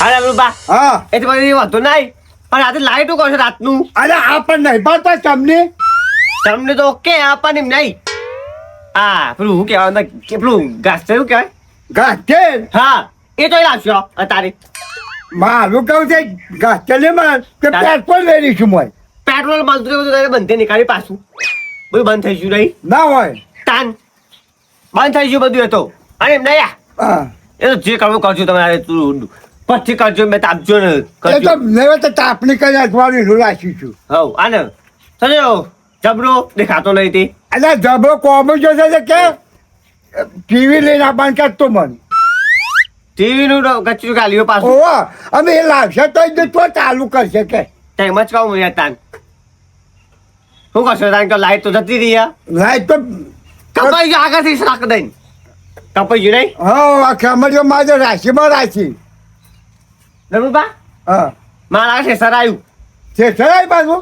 અરે બાબા હા એ તો બધી વાંધો નહીં પણ આજે લાઈટ કરશે રાતનું અરે આ પણ નહીં ભાવતા તમને તમને તો ઓકે આપણને એમ નહીં હા પેલું શું કહેવાય કે પેલું ઘાસ શું કહેવાય ગાંઠેલ હા એ તો લાવશો અત્યારે મારું કહું છે ગાંઠેલીમાં કે ચાલ. પેટ્રોલ લઈ લઈશું મોય પેટ્રોલ મળતું બધું તારે બંધે નીકાળી પાછું બધું બંધ થઈ ગયું નહીં ના હોય તાન બંધ થઈ ગયું બધું એ તો અને એમ નહીં હા એ તો જે કરવું કરજો તમારે તું પછી કરજો મેં તાપજો ને એ તો કરજો નહીં તો તાપણી કરી અઠવાડિયું રાખી છું હવ આને સમજો જબરો દેખાતો નહીં તે અને જબરો કોમ જોશે છે કે ટીવી લઈને આપવાનું કરતો મને ટીવી નું કચરું કાઢ્યો પાછું ઓવા અમે એ લાવશે તો જ તો ચાલુ કરશે કે ટાઈમ જ કહું યાર તાન શું કરશો તાન કે લાઈટ તો જતી રહી યાર લાઈટ તો કપાઈ ગયો આગળથી શાક દઈને કપાઈ ગયું નહીં હા આ ખેમરીઓ મારે રાશિમાં રાશિ રમુબા હા મારા છે સર આવ્યું છે સરાય બાજુ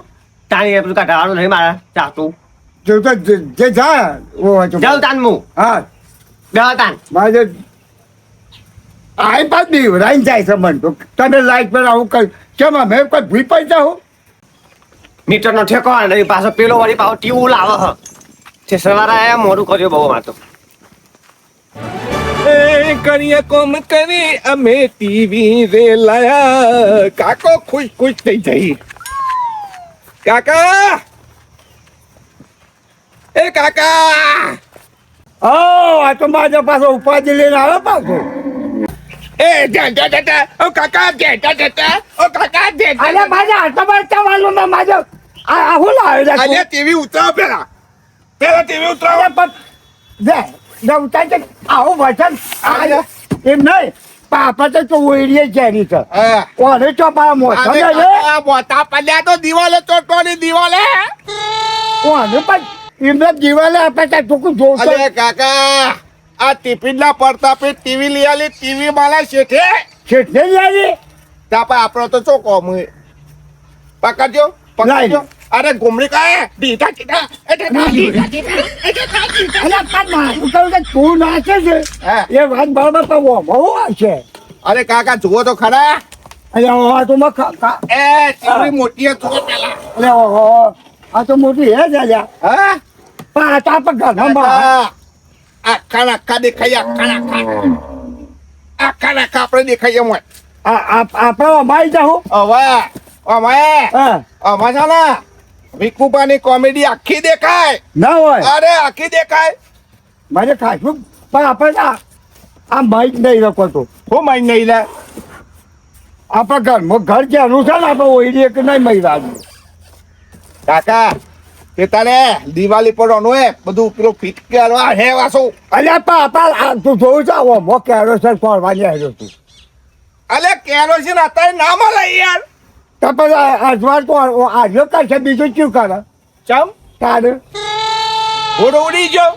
તાણી પેલું કાઢવાનું નહીં મારા ચાતું જો તો જે જા ઓ જાઉં તાન હું હા બે તાન મારે આઈ પાસ બી રાઈન જાય છે મન તો તમે લાઈટ પર આવું કઈ કેમ અમે કોઈ ભૂઈ પડી જાઉં મીટરનો ઠેકો નહીં પાછો પેલો વાળી પાછો ટીવું લાવે હ છે સવારે આયા મોડું કર્યો બહુ માતો એ કરીએ કોમ કરી અમે ટીવી રે લાયા કાકો ખુશ ખુશ થઈ જઈ કાકા એ કાકા ઓ આ તો મારે પાછો ઉપાધિ લઈને આવે પાછો એ જેટા જેટા ઓ કાકા જેટા જેટા ઓ કાકા જેટા અરે મારે આટલા બાર વાળું ના મારે આ હું લાવે અરે ટીવી ઉતરાવ પેલા ટીવી ઉતરાવ આવું વચન એમ નહીં પાપા તો ઓઈડીએ જેની છે હા ઓને તો મારા મોટા ને આ મોટા પડ્યા તો દિવાલે ચોટવાની દિવાલે ઓને પણ એમને દિવાલે આપણે ત્યાં ટૂંકું જોઉં અરે કાકા આ ટિફિન ના પડતા પે ટીવી લઈ આલી ટીવી માલા શેઠે છે યારી તાપા આપણો તો ચો કોમ હે પકડજો પકડજો અરે ઘુમડી કાય ડીટા ડીટા અરે પણ મારું કહું કે તું નાચે છે હા. એ વાત બરાબર તો બહુ છે અરે કાકા જુઓ તો ખરા અરે ઓહો તું એ ટીવી મોટી હે જુઓ પેલા અરે ઓહો આ તો મોટી હે જાજા હા પણ આ તો આપણે ઘરમાં કાકા, આખા નાખા દેખાય આખા નાખા આપણે દેખાય એમ હોય આપણે અમારી જાઉં હવે અમે હા અમે છે ને વિકુપાની કોમેડી આખી દેખાય ના હોય અરે આખી દેખાય મારે ખાસું પણ આપણે આ માઇક નહીં રખો તો હું માઈ નહીં લે આપણા ઘરમાં ઘર ક્યાંનું છે ને આપણે ઓઈડી એક નહીં મહિલા કાકા તે તારે દિવાળી પર હે બધું પેલું ફિટ કરવા હે વાસો અલ્યા પાપા તું જોઉં છે મો કેરોસર ફરવાની આવ્યો તું અલે કેરોસીન અત્યારે ના મળે યાર તો પછી અજવાર તો આવ્યો કરશે બીજું શું કરે ચમ તારે ઘોડો ઉડી ગયો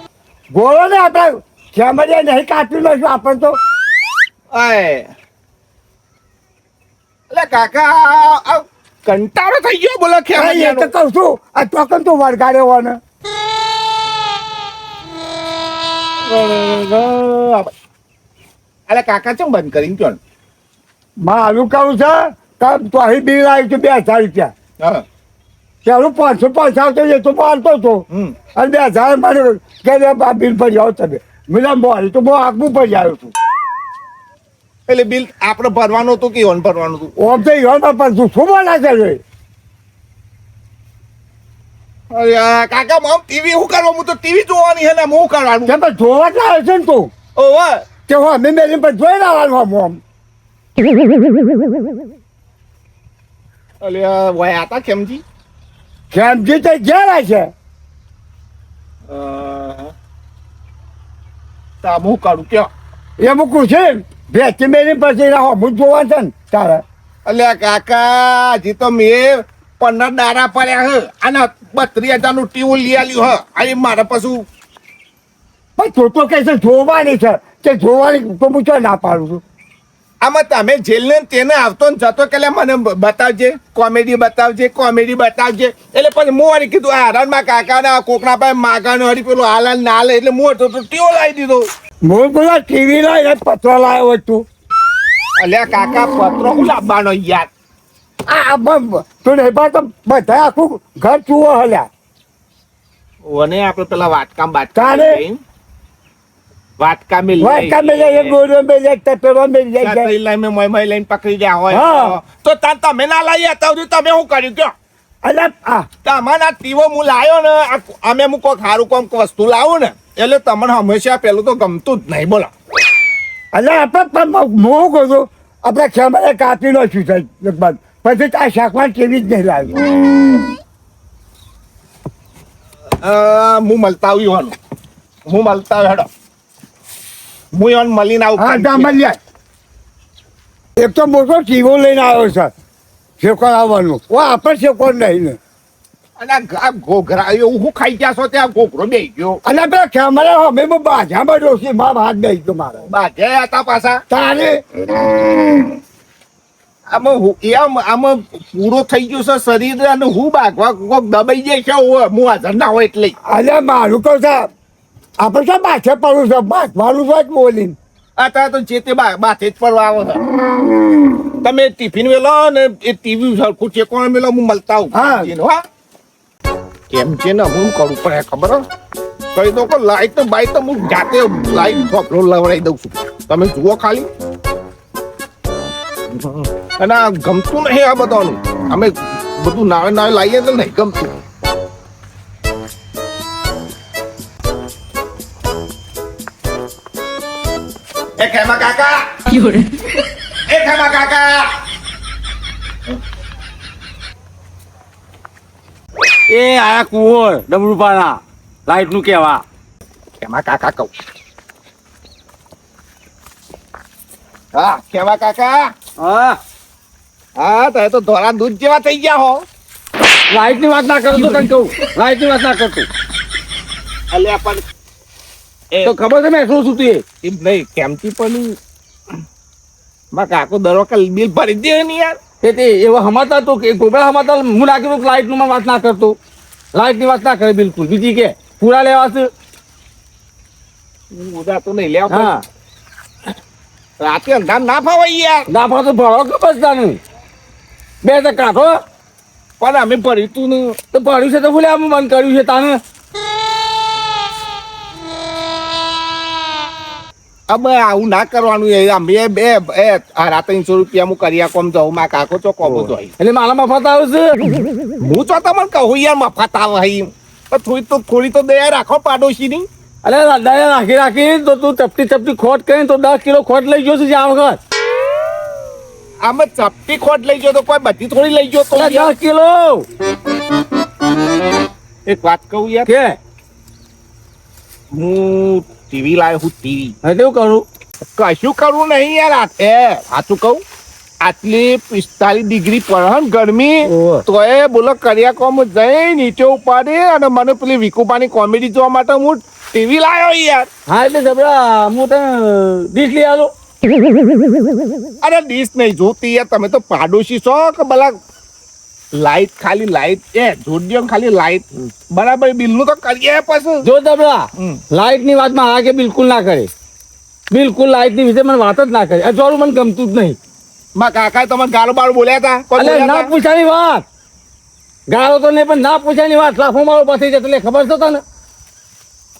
ગોળો ને આપણે ખેમરીએ નહીં કાપી લઈશું આપણે તો અય અલે કાકા આ કંટાળો થઈ ગયો બોલો એ તો ખેમરિયાનો કહું છું આ ચોકન તું વળગાડ્યો હોય ને અલે કાકા ચમ બંધ કરીને ક્યો મારું કહું છે કે તો અહીં બિલ આવ્યું છે 2000 રૂપિયા હા પેલું 500 આવતો એ તો મારતો હતો હમ અને 2000 મારે કે બિલ ભરી આવો તમે મિલા બોલ તો બહુ આગવું ભરી આવ્યો છું એટલે બિલ આપણે ભરવાનું હતું કે ઓન ભરવાનું હતું ઓમ તો યોમાં પણ તું શું બોલા છે રે? અરે આ કાકા મમ ટીવી શું કરવા હું તો ટીવી જોવાની હે ને હું કરવાનું તે પણ જોવા જ આવે છે ને તું ઓવે કે હો અમે મેલી પર જોઈ આવવાનું આમ અલે વય આતા કેમજી કેમજી તો ઘેર છે તા હું કરું ક્યાં એ મૂકું છે ભેચી મેલી પછી રહો હું જોવા છે ને તારે અલ્યા કાકા હજી તો મેં 15 દાડા પડ્યા હે અને 32,000 નું ટીવું લઈ આલ્યું હે અહીં મારે પાછું પણ તું તો કહે છે જોવાની છે તે જોવાની તો હું ચો ના પાડું છું આમાં તમે જેલ ને તેને આવતો ને જતો કે મને બતાવજે કોમેડી બતાવજે એટલે પછી હું વળી કીધું આ હરણમાં કાકાના કોકના પાસે માગાનો હરી પેલું હાલ ના હાલે એટલે હું તો ટીવો લાવી દીધો હું પેલા ટીવી લાવીને પત્ર લાવ્યો તું અલ્યા કાકા પત્રો હું લાવવાનો યાર તું નહીં તો બધા આખું ઘર ચૂવો હલ્યા ઓને આપણે પેલા વાટકામ તારે? વાટકા મિલ વાટકા મેં જાય એક ગોળો મેં જાય તપેલો મેં જાય લઈને પકડી ગયા હોય હા. તો તમે ના લાવી હતા તમે શું કર્યું કયો અલ્યા તમારા ટીવો હું લાવ્યો ને અમે હું કોઈ સારું કોમ વસ્તુ લાવું ને એટલે તમને હંમેશા પેલું તો ગમતું જ નહીં બોલો અલ્યા આપણે પણ હું કહું છું આપણે ખેમરે કાપી નો છું લગભગ પછી આ શાકમાં કેવી જ નહીં લાવ્યું હું મળતા આવ્યું હું મળતા આવ્યો હેડો હું એને મળીને હા આવું ત્યાં જાય એક તો મોટો ટીવો લઈને આવ્યો છે શેકોર આવવાનું ઓ આપણે શેકોર નહીં ને અને આ ઘોઘરા એવું હું ખાઈ ગયા છો ત્યાં ઘોઘરો બે ગયો અને પેલા ખેમરે અમે બાજામાં ડોસી માં હાથ દઈ ગયો મારો બાજે હતા પાછા તારે આમાં પૂરો થઈ ગયો છે શરીર અને હું બાગવા કોક દબાઈ જાય છે હું હાજર ના હોય એટલે અલ્યા મારું કહું છે આપણે શું માથે પડવું છે મારું છે જ બોલીને અત્યારે તો જે તે બાથે જ પડવા આવો છે તમે ટિફિન વેલો ને એ ટીવી સરખું ચેકોણ મેલો હું મળતા આવું હા. હા કેમ છે ને હું કરું પડે ખબર હે? કહી દો કે લાઈટ તો બાઈક તો હું જાતે લાઈટ થોપલો લવડાવી દઉં છું તમે જુઓ ખાલી અને આ ગમતું નહીં આ બધાનું અમે બધું નાવે નાવે લાવીએ તો નહીં ગમતું એ ખેમા કાકા એ ખેમા કાકા એ આયા કુંવર ડમરૂપાના લાઈટ નું કેવા ખેમા કાકા કહું હા ખેમા કાકા હા હા તો એ તો ધોરા દૂધ જેવા થઈ ગયા હો લાઈટ ની વાત ના કરું તો તને કહું લાઈટ ની વાત ના કરતો અલ્યા પણ તો ખબર છે મેં શું શું તું એમ નહીં કેમથી પણ માં કાકો દર વખત બિલ ભરી દે ને યાર તે એવા હમાતા તો કે ગોબરા હમાતા હું નાખ્યું લાઈટ નું વાત ના કરતો લાઈટ ની વાત ના કરે બિલકુલ બીજી કે પૂરા લેવા છે ઉદા તો નહીં લેવા હા પણ રાતે અંધાર ના ફાવાય યાર દાફા તો ભરો કે બસ તાનું બે તો કાઢો પણ અમે ભર્યું તું ને તો ભર્યું છે તો ભૂલે આમ બંધ કર્યું છે તાને અમે આવું ના કરવાનું એ અમે બે આ રાતે 300 રૂપિયા હું કર્યા કોમ જાઉં માં કાકો ચો કોમો જોઈ એટલે મારા મફત આવે છે હું તો તમને કહું યાર મફત આવે હઈ થોડી તો દયા રાખો પાડોશી ની અરે દાદા રાખી રાખી તો તું ચપટી ખોટ કરીને તો 10 કિલો ખોટ લઈ ગયો છે આ વખત આમે ચપટી ખોટ લઈ ગયો તો કોઈ બધી થોડી લઈ ગયો તો અરે યાર. 10 કિલો એક વાત કહું યાર કે હું ટીવી લાવ્યો હું ટીવી હવે કેવું કરું કશું કરવું નહીં યાર સાચું કહું આટલી 45 ડિગ્રી પડે ને ગરમી ઓહો. તો એ બોલો કર્યા કોમ જઈ નીચે ઉપાડી અને મને પેલી વિકુપાની કોમેડી જોવા માટે હું ટીવી લાવ્યો યાર હા એટલે જબરા હું તને ડીશ લઈ આલો અરે ડીશ નહીં જોતી યાર તમે તો પાડોશી છો કે ભલા લાઈટ ખાલી લાઈટ જોડ્યો ખાલી લાઈટ બરાબર બિલનું તો કરીએ પછી જો જબરા હમ. લાઈટ ની વાતમાં આ કે બિલકુલ ના કરે બિલકુલ લાઈટ ની વિશે મને વાત જ ના કરે અજવાળું મને ગમતું જ નહીં માં કાકા તમે ગાળો બાળો બોલ્યા હતા કોઈ અલે બોલ્યા ના હતા? પૂછાની વાત ગાળો તો નહીં પણ ના પૂછાની વાત લાફો મારો પછી જતો એટલે ખબર છે તને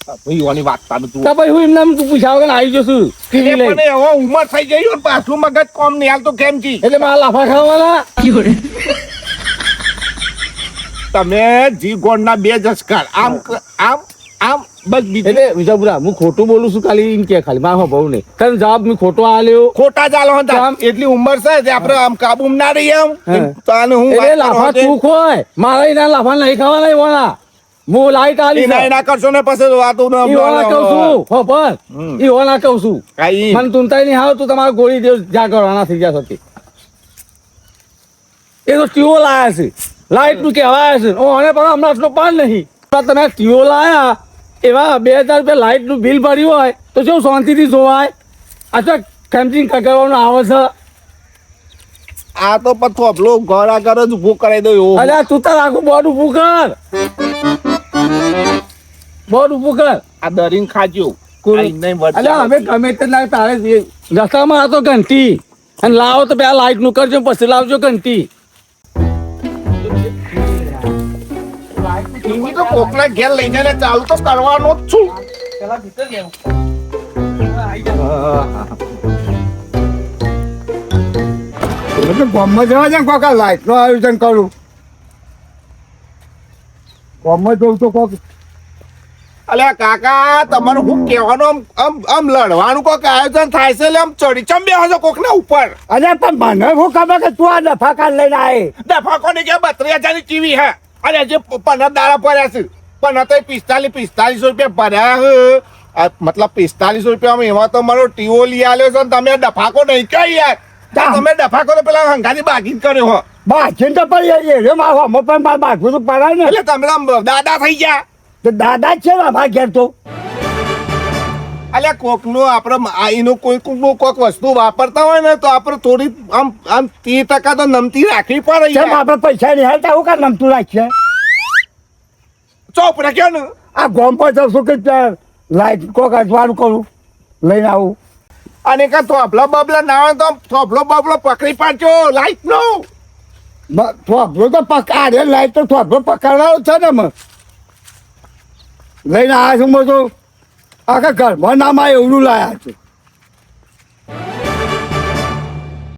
ભાઈ ઓની વાત તારું તું તો પછી હું એમને તું પૂછાવ કે આવી જશું ટીવી લઈ પણ હવે ઉંમર થઈ ગઈ હોય ને પાછું મગજ કોમ નહીં હાલ તો કેમ છી એટલે મારા લાફા ખાવાના તમે જી ગોળના બે જસકાર આમ આમ આમ બસ બીજું એટલે વિજાપુરા હું ખોટું બોલું છું ખાલી એમ કે ખાલી મારા બહુ નહીં તને જવાબ મેં ખોટો આલ્યો ખોટા ચાલો હતા આમ. એટલી ઉંમર છે જે આપણે આમ કાબુ ના રહીએ આમ હા. તો આને હું એટલે વાત લાફા કરવા ચૂક હોય મારા એના લાફા નહીં ખાવાના એવાના હું લાઈટ આલી એના એના કરશો ને પછી વાતો ન એવાના કહું છું હો પર હમ. એવાના કહું છું કાઈ મને તુંતાઈ નહીં હાવ તું તમારા ગોળી દેવ જા કરવાના થઈ ગયા હતી એ તો ટીઓ લાયા છે લાઈટ નું કહેવાય છે ઓ અને પણ હમણાં આટલો પાન નહીં પણ તમે ટીઓ લાયા એવા 2000 રૂપિયા લાઈટ નું બિલ ભર્યું હોય તો શું શાંતિથી જોવાય આ તો કેમ્પિંગ કરવાનું આવે છે આ તો પથ્થો આપણો ઘર આગળ જ ઉભો કરાવી દો એવો અરે તું તાર આખું બોર્ડ ઊભું કર બોર્ડ ઊભું કર આ દરીને ખાજો કોઈ- આ નહીં વળતા. અલ્યા હવે ગમે તે ના તારે રસ્તામાં આ તો ઘંટી અને લાવો તો પેલા લાઈટ નું કરજો પછી લાવજો ઘંટી ટીવી તો કોકના ઘેર લઈ જઈને ચાલુ તો કરવાનો જ છું એટલે ગામમાં જવા છે ને કોક લાઈટનું આયોજન કરું ગામમાં જવું તો કોક અલ્યા કાકા તમારું શું કહેવાનું આમ લડવાનું કોક આયોજન થાય છે એટલે આમ ચડી ચંબે હશે કોકના ઉપર અરે પણ મને શું ખબર કે તું આ ડફા કાઢ લઈને આવે ડફાકોની કે 32,000 ની ટીવી હે અને જે 15 દાડા પડ્યા છે પણ તો 45 રૂપિયા ભર્યા હે મતલબ 45 રૂપિયામાં એમાં તો મારો ટીવો લઈ આવ્યો છે તમે ડફાકો નહીં કહી યાર તમે ડફાકો તો પેલા હંગાની બાકી કર્યો હો બાજુ તો પડી રે મારો અમો પણ મારે બાજુ તો પડાય ને એટલે તમે આમ દાદા થઈ ગયા તો દાદા જ છે ને અમારા ઘેર તો અલ્યા કોકનું આપણે આઈનું કોઈકનું કોઈક વસ્તુ વાપરતા હોય ને તો આપણે થોડી આમ 30% તો નમતી રાખવી પડે કેમ યાર. આપણે પૈસા નહીં હાલતા હું કાં નમતું રાખીએ ચોપ રાખ્યો ને આ ગોમ પર જશું કે લાઈટ કોક અજવાળું કરું લઈને આવું અને કાં થોભલો બબલો ના હોય તો થોભલો બબલો પકડી પાડજો લાઈટ નો થોભલો તો પકડે લાઈટ તો થોભલો પકડવાનો છે ને મને લઈને આવ્યા છું બધું આખા ઘરમાં નામાં એવડું લાયા છે